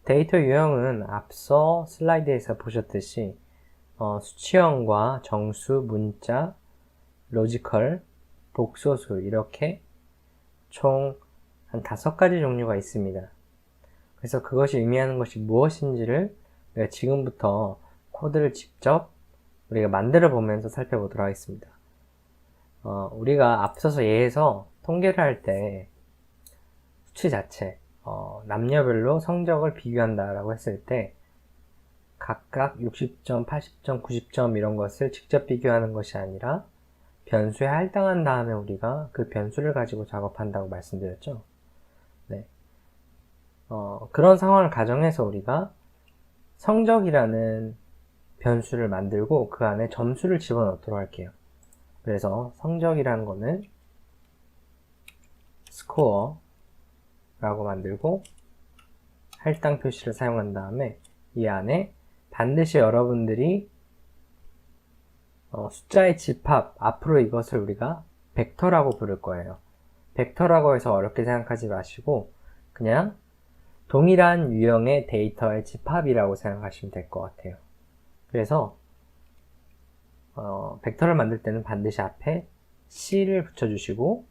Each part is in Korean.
데이터 유형은 앞서 슬라이드에서 보셨듯이 수치형과 정수, 문자, 로지컬, 복소수 이렇게 총 한 5가지 종류가 있습니다. 그래서 그것이 의미하는 것이 무엇인지를 우리가 지금부터 코드를 직접 우리가 만들어 보면서 살펴보도록 하겠습니다. 우리가 앞서서 예에서 통계를 할 때 수치 자체, 남녀별로 성적을 비교한다라고 했을 때 각각 60점, 80점, 90점 이런 것을 직접 비교하는 것이 아니라 변수에 할당한 다음에 우리가 그 변수를 가지고 작업한다고 말씀드렸죠. 네. 그런 상황을 가정해서 우리가 성적이라는 변수를 만들고 그 안에 점수를 집어넣도록 할게요. 그래서 성적이라는 거는 스코어라고 만들고 할당 표시를 사용한 다음에 이 안에 반드시 여러분들이 숫자의 집합, 앞으로 이것을 우리가 벡터라고 부를 거예요. 벡터라고 해서 어렵게 생각하지 마시고 그냥 동일한 유형의 데이터의 집합이라고 생각하시면 될 것 같아요. 그래서 벡터를 만들 때는 반드시 앞에 C를 붙여주시고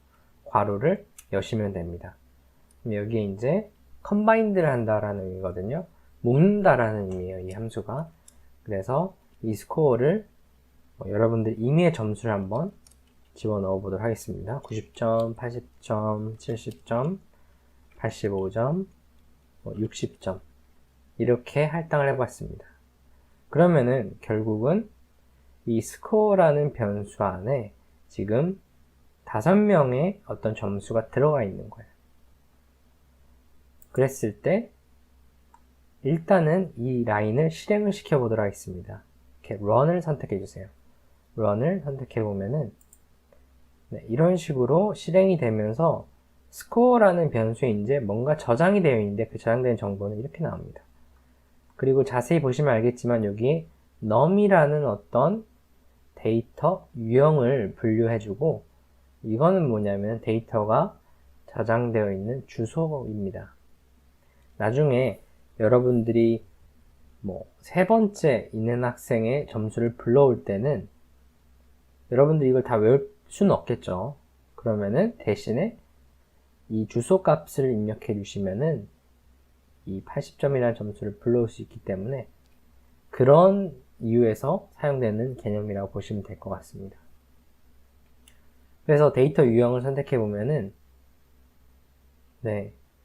괄호를 여시면 됩니다. 그럼 여기에 이제 combined를 한다라는 의미거든요. 묶는다라는 의미예요, 이 함수가. 그래서 이 스코어를 여러분들 임의의 점수를 한번 집어넣어 보도록 하겠습니다. 90점, 80점, 70점, 85점, 60점 이렇게 할당을 해봤습니다. 그러면은 결국은 이 스코어라는 변수 안에 지금 5명의 어떤 점수가 들어가 있는 거예요. 그랬을 때 일단은 이 라인을 실행을 시켜 보도록 하겠습니다. 이렇게 run을 선택해 주세요. run을 선택해 보면은 이런 식으로 실행이 되면서 스코어라는 변수에 이제 뭔가 저장이 되어 있는데 그 저장된 정보는 이렇게 나옵니다. 그리고 자세히 보시면 알겠지만 여기에 num이라는 어떤 데이터 유형을 분류해주고 이거는 뭐냐면 데이터가 저장되어 있는 주소입니다. 나중에 여러분들이 세 번째 있는 학생의 점수를 불러올 때는 여러분들이 이걸 다 외울 수는 없겠죠. 그러면은 대신에 이 주소 값을 입력해 주시면은 이 80점이라는 점수를 불러올 수 있기 때문에 그런 이유에서 사용되는 개념이라고 보시면 될 것 같습니다. 그래서 데이터 유형을 선택해 보면은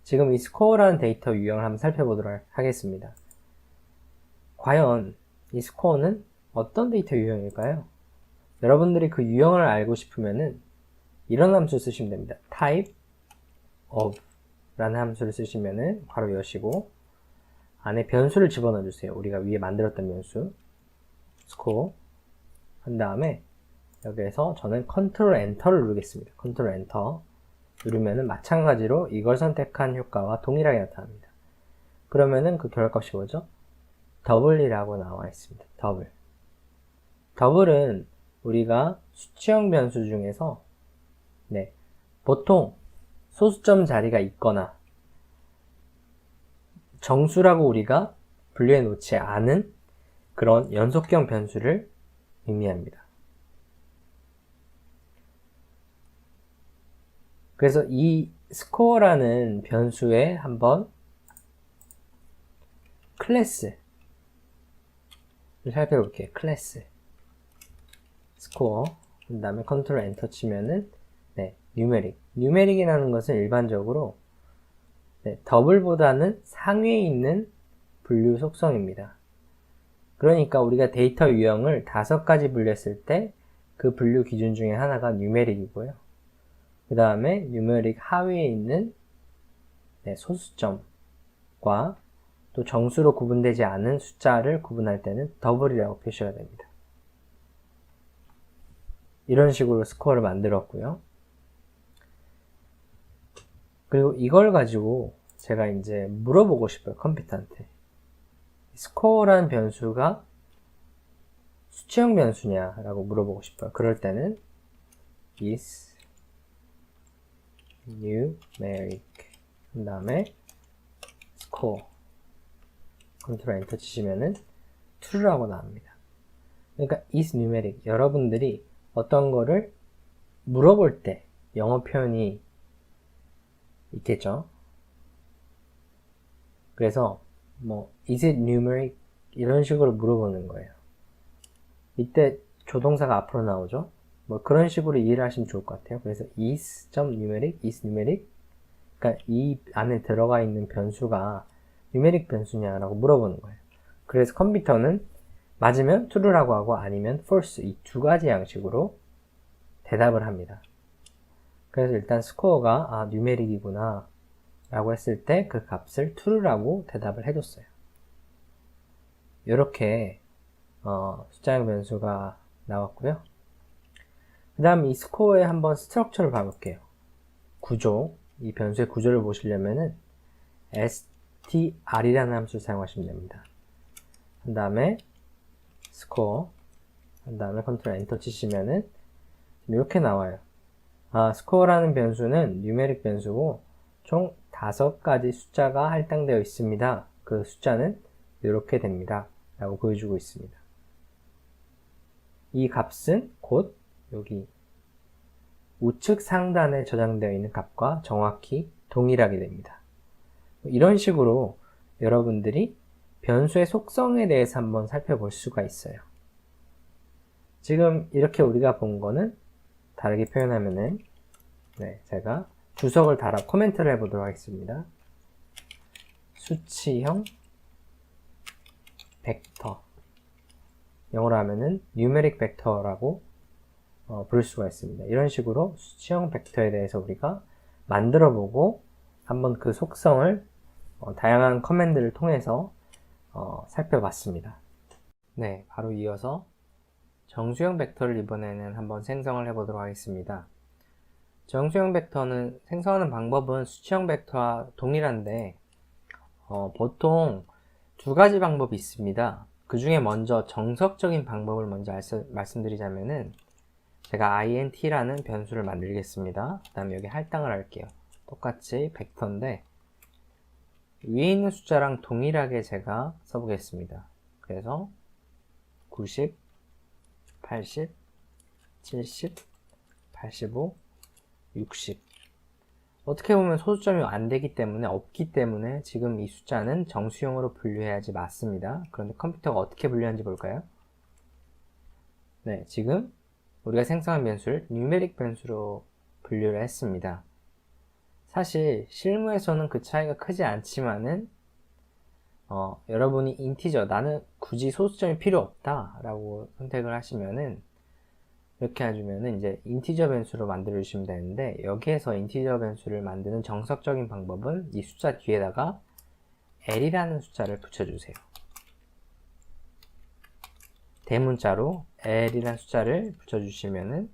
지금 이 스코어라는 데이터 유형을 한번 살펴보도록 하겠습니다. 과연 이 스코어는 어떤 데이터 유형일까요? 여러분들이 그 유형을 알고 싶으면은 이런 함수 쓰시면 됩니다. type of 라는 함수를 쓰시면은 바로 여시고 안에 변수를 집어넣어 주세요. 우리가 위에 만들었던 변수 스코어 한 다음에 여기에서 저는 컨트롤 엔터를 누르겠습니다. 컨트롤 엔터 누르면은 마찬가지로 이걸 선택한 효과와 동일하게 나타납니다. 그러면은 그 결과값이 뭐죠? 더블이라고 나와 있습니다. 더블. 더블은 우리가 수치형 변수 중에서 보통 소수점 자리가 있거나 정수라고 우리가 분류해 놓지 않은 그런 연속형 변수를 의미합니다. 그래서 이 스코어라는 변수에 한번 클래스를 살펴볼게요. 클래스 스코어 그 다음에 컨트롤 엔터 치면은 뉴메릭. 뉴메릭이라는 것은 일반적으로 더블보다는 상위에 있는 분류 속성입니다. 그러니까 우리가 데이터 유형을 5가지 분류했을 때 그 분류 기준 중에 하나가 뉴메릭이고요. 그 다음에 뉴메릭 하위에 있는 소수점과 또 정수로 구분되지 않은 숫자를 구분할 때는 더블이라고 표시가 됩니다. 이런 식으로 스코어를 만들었고요. 그리고 이걸 가지고 제가 이제 물어보고 싶어요. 컴퓨터한테. 스코어라는 변수가 수치형 변수냐 라고 물어보고 싶어요. 그럴 때는 is numeric 그 다음에 score 컨트롤 엔터 치시면은 true라고 나옵니다. 그러니까 is numeric. 여러분들이 어떤 거를 물어볼 때 영어 표현이 있겠죠. 그래서 뭐 is it numeric 이런 식으로 물어보는 거예요. 이때 조동사가 앞으로 나오죠. 뭐 그런 식으로 이해를 하시면 좋을 것 같아요. 그래서 is.numeric, is numeric. 그러니까 이 안에 들어가 있는 변수가 numeric 변수냐라고 물어보는 거예요. 그래서 컴퓨터는 맞으면 true라고 하고 아니면 false 이 두 가지 양식으로 대답을 합니다. 그래서 일단 스코어가 numeric이구나 라고 했을 때 그 값을 true라고 대답을 해줬어요. 이렇게 숫자형 변수가 나왔고요. 그 다음 이 스코어의 한번 스트럭처를 봐볼게요. 구조, 이 변수의 구조를 보시려면은 str이라는 함수를 사용하시면 됩니다. 한 다음에 스코어, 한 다음에 컨트롤 엔터 치시면은 이렇게 나와요. 스코어라는 변수는 뉴메릭 변수고 총 5가지 숫자가 할당되어 있습니다. 그 숫자는 이렇게 됩니다. 라고 보여주고 있습니다. 이 값은 곧 여기 우측 상단에 저장되어 있는 값과 정확히 동일하게 됩니다. 이런 식으로 여러분들이 변수의 속성에 대해서 한번 살펴볼 수가 있어요. 지금 이렇게 우리가 본 거는 다르게 표현하면은 제가 주석을 달아 코멘트를 해보도록 하겠습니다. 수치형 벡터, 영어로 하면은 numeric vector라고 부를 수가 있습니다. 이런 식으로 수치형 벡터에 대해서 우리가 만들어 보고 한번 그 속성을 다양한 커맨드를 통해서 살펴봤습니다. 네, 바로 이어서 정수형 벡터를 이번에는 한번 생성을 해보도록 하겠습니다. 정수형 벡터는 생성하는 방법은 수치형 벡터와 동일한데 보통 두 가지 방법이 있습니다. 그 중에 먼저 정석적인 방법을 먼저 말씀드리자면은 제가 int라는 변수를 만들겠습니다. 그 다음에 여기 할당을 할게요. 똑같이 벡터인데 위에 있는 숫자랑 동일하게 제가 써보겠습니다. 그래서 90, 80, 70, 85, 60 어떻게 보면 소수점이 안 되기 때문에 없기 때문에 지금 이 숫자는 정수형으로 분류해야지 맞습니다. 그런데 컴퓨터가 어떻게 분류하는지 볼까요? 네, 지금 우리가 생성한 변수를 뉴메릭 변수로 분류를 했습니다. 사실 실무에서는 그 차이가 크지 않지만은 여러분이 인티저, 나는 굳이 소수점이 필요 없다 라고 선택을 하시면은 이렇게 해주면은 이제 인티저 변수로 만들어 주시면 되는데, 여기에서 인티저 변수를 만드는 정석적인 방법은 이 숫자 뒤에다가 L이라는 숫자를 붙여주세요. 대문자로 L이라는 숫자를 붙여주시면은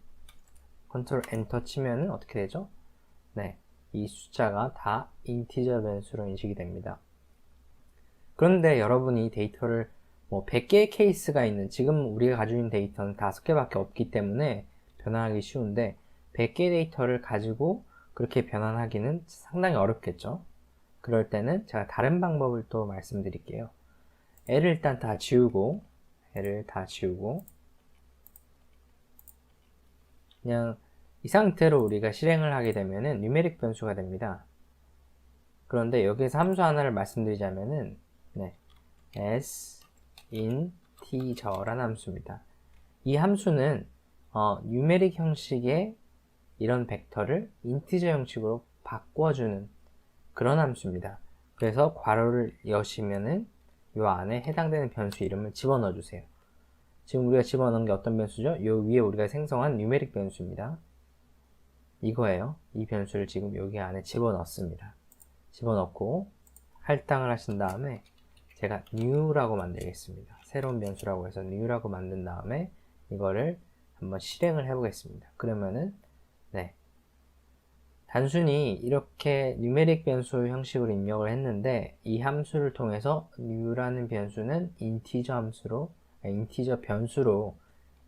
컨트롤 엔터 치면은 어떻게 되죠? 네, 이 숫자가 다 인티저 변수로 인식이 됩니다. 그런데 여러분이 데이터를 100개의 케이스가 있는, 지금 우리가 가지고 있는 데이터는 5개밖에 없기 때문에 변환하기 쉬운데 100개의 데이터를 가지고 그렇게 변환하기는 상당히 어렵겠죠. 그럴 때는 제가 다른 방법을 또 말씀드릴게요. L을 일단 다 지우고 그냥 이 상태로 우리가 실행을 하게 되면은 뉴메릭 변수가 됩니다. 그런데 여기에서 함수 하나를 말씀드리자면은 sinteger라는 함수입니다. 이 함수는 뉴메릭 형식의 이런 벡터를 인티저 형식으로 바꿔주는 그런 함수입니다. 그래서 괄호를 여시면은 이 안에 해당되는 변수 이름을 집어넣어 주세요. 지금 우리가 집어넣은 게 어떤 변수죠? 이 위에 우리가 생성한 뉴메릭 변수입니다. 이거예요. 이 변수를 지금 여기 안에 집어넣습니다. 집어넣고 할당을 하신 다음에 제가 new라고 만들겠습니다. 새로운 변수라고 해서 new라고 만든 다음에 이거를 한번 실행을 해 보겠습니다. 그러면은 단순히 이렇게 뉴메릭 변수 형식으로 입력을 했는데 이 함수를 통해서 new라는 변수는 인티저 변수로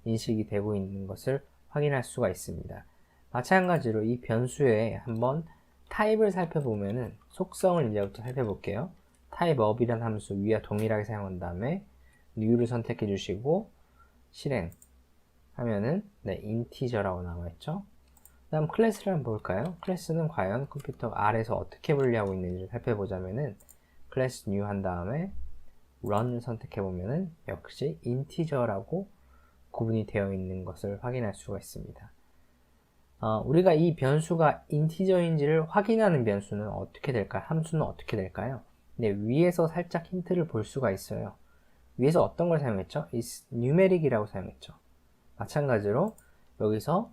인식이 되고 있는 것을 확인할 수가 있습니다. 마찬가지로 이 변수에 한번 타입을 살펴보면은 속성을 이제부터 살펴볼게요. type of이라는 함수 위와 동일하게 사용한 다음에 new를 선택해 주시고 실행하면은 네, 인티저라고 나와있죠. 다음 클래스를 한번 볼까요? 클래스는 과연 컴퓨터 R에서 어떻게 분리하고 있는지 살펴보자면은 클래스 new 한 다음에 run을 선택해 보면은 역시 인티저라고 구분이 되어 있는 것을 확인할 수가 있습니다. 우리가 이 변수가 인티저인지를 확인하는 변수는 어떻게 될까요? 함수는 어떻게 될까요? 네, 위에서 살짝 힌트를 볼 수가 있어요. 위에서 어떤 걸 사용했죠? is numeric이라고 사용했죠. 마찬가지로 여기서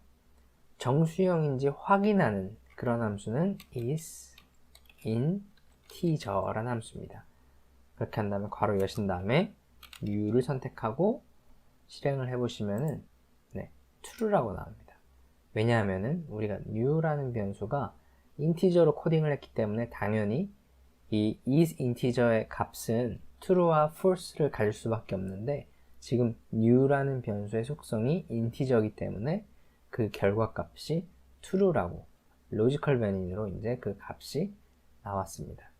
정수형인지 확인하는 그런 함수는 is integer라는 함수입니다. 그렇게 한 다음에 괄호 여신 다음에 new를 선택하고 실행을 해보시면은 네, true라고 나옵니다. 왜냐하면은 우리가 new라는 변수가 인티저로 코딩을 했기 때문에 당연히 이 is integer의 값은 true와 false를 가질 수밖에 없는데 지금 new라는 변수의 속성이 인티저이기 때문에 그 결과 값이 true라고 로지컬 변인으로 이제 그 값이 나왔습니다.